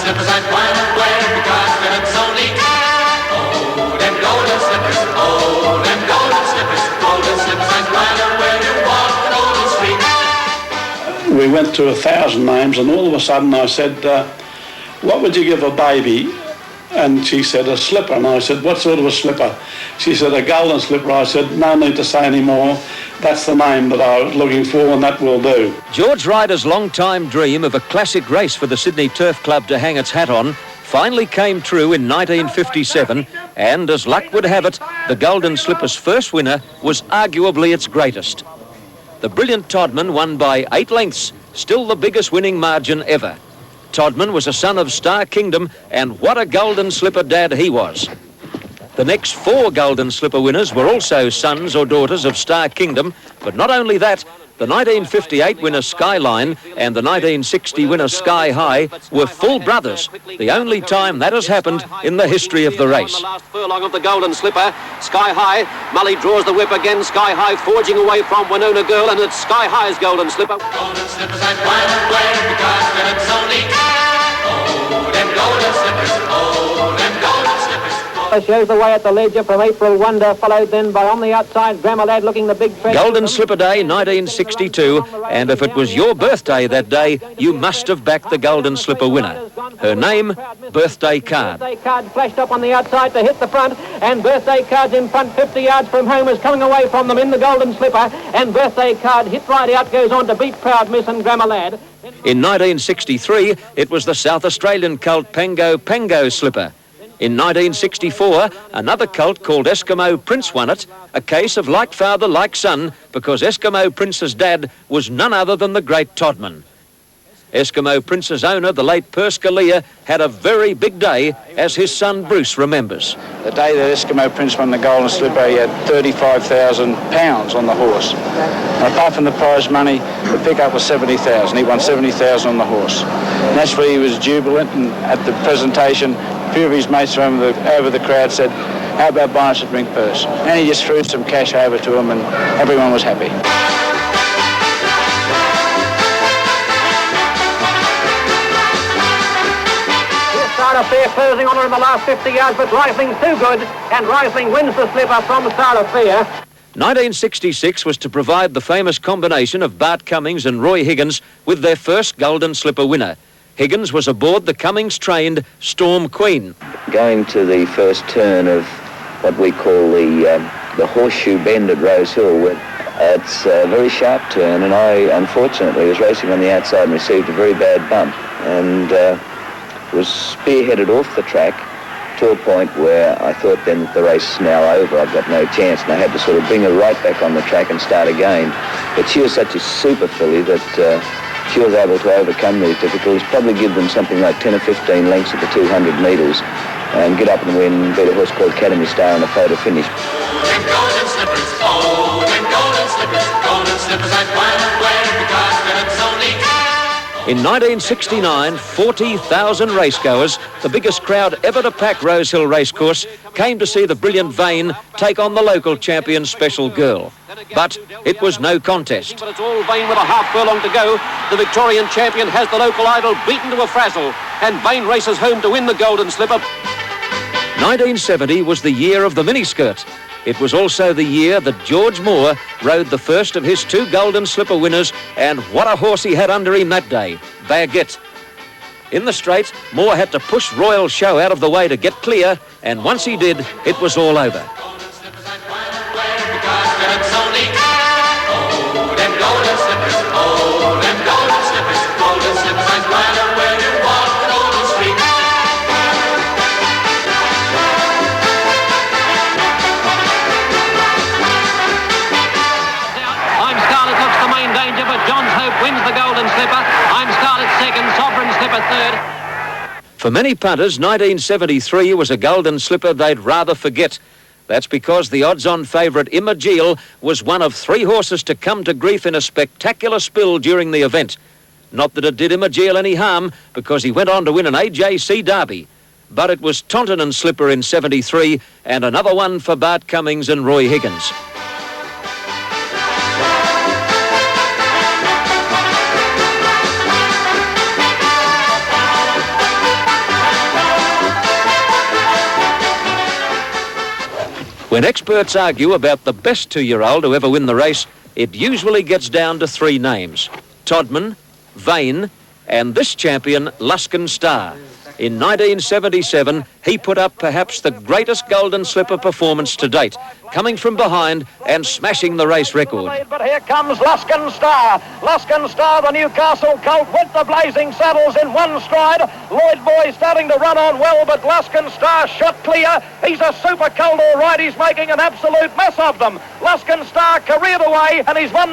slippers ain't gonna wear because they're so neat. Oh, them golden slippers, oh, them golden slippers. Golden slippers ain't gonna wear you walk the golden street. We went to 1,000 names, and all of a sudden I said, what would you give a baby? And she said, a slipper. And I said, what sort of a slipper? She said, a golden slipper. I said, no need to say any more. That's the name that I was looking for, and that will do. George Ryder's long-time dream of a classic race for the Sydney Turf Club to hang its hat on finally came true in 1957, and as luck would have it, the Golden Slipper's first winner was arguably its greatest. The brilliant Todman won by 8 lengths, still the biggest winning margin ever. Todman was a son of Star Kingdom, and what a Golden Slipper dad he was. The next 4 Golden Slipper winners were also sons or daughters of Star Kingdom, but not only that, the 1958 winner Skyline and the 1960 winner Sky High were full brothers, the only time that has happened in the history of the race. The last furlong of the Golden Slipper, Sky High. Mully draws the whip again, Sky High forging away from Winona Girl, and it's Sky High's Golden Slipper. Golden slippers ain't gonna wear because they're so neat. Oh, them golden slippers, oh, them golden slippers. Shows the way at the ledger from April Wonder, followed then by on the outside Grammar Lad looking the big treasure. Golden Slipper Day 1962, and if it was your birthday that day, you must have backed the Golden Slipper winner. Her name, Birthday Card. Birthday Card flashed up on the outside to hit the front, and Birthday Card's in front 50 yards from home, is coming away from them in the Golden Slipper, and Birthday Card hit right out, goes on to beat Proud Miss and Grammar Lad. In 1963, it was the South Australian colt Pango Pango Slipper. In 1964, another colt called Eskimo Prince won it, a case of like father, like son, because Eskimo Prince's dad was none other than the great Todman. Eskimo Prince's owner, the late Perscalia, had a very big day, as his son Bruce remembers. The day that Eskimo Prince won the Golden Slipper, he had £35,000 on the horse. And apart from the prize money, the pickup was $70,000. He won $70,000 on the horse. Naturally, he was jubilant, and at the presentation, a few of his mates from over the crowd said, how about buying us a drink purse? And he just threw some cash over to him, and everyone was happy. Star Fair closing on her in the last 50 yards, but Risling's too good, and Risling wins the slipper from Star Fair. 1966 was to provide the famous combination of Bart Cummings and Roy Higgins with their first Golden Slipper winner. Higgins was aboard the Cummings-trained Storm Queen. Going to the first turn of what we call the horseshoe bend at Rose Hill, it's a very sharp turn, and I unfortunately was racing on the outside and received a very bad bump, and was spearheaded off the track to a point where I thought then that the race is now over, I've got no chance, and I had to sort of bring her right back on the track and start again. But she was such a super filly that she was able to overcome these difficulties, probably give them something like 10 or 15 lengths at the 200 metres, and get up and win, beat a horse called Academy Star in a photo finish. Them golden slippers, oh, them golden slippers ain't gonna wear because they're so neat. In 1969, 40,000 racegoers, the biggest crowd ever to pack Rose Hill Racecourse, came to see the brilliant Vane take on the local champion Special Girl. But it was no contest. But it's all Vane with a half furlong to go. The Victorian champion has the local idol beaten to a frazzle, and Vane races home to win the Golden Slipper. 1970 was the year of the miniskirt. It was also the year that George Moore rode the first of his 2 Golden Slipper winners, and what a horse he had under him that day, Baguette. In the straight, Moore had to push Royal Show out of the way to get clear, and once he did, it was all over. For many punters, 1973 was a Golden Slipper they'd rather forget. That's because the odds-on favourite Imagil was one of 3 horses to come to grief in a spectacular spill during the event. Not that it did Imagil any harm, because he went on to win an AJC Derby. But it was Taunton and Slipper in 73, and another one for Bart Cummings and Roy Higgins. When experts argue about the best 2-year-old to ever win the race, it usually gets down to 3 names: Todman, Vane, and this champion, Luskin Star. In 1977, he put up perhaps the greatest Golden Slipper performance to date, coming from behind and smashing the race record. But here comes Luskin Star. Luskin Star, the Newcastle colt, with the blazing saddles in one stride. Lloyd Boy starting to run on well, but Luskin Star shot clear. He's a super colt all right. He's making an absolute mess of them. Luskin Star careered away, and he's won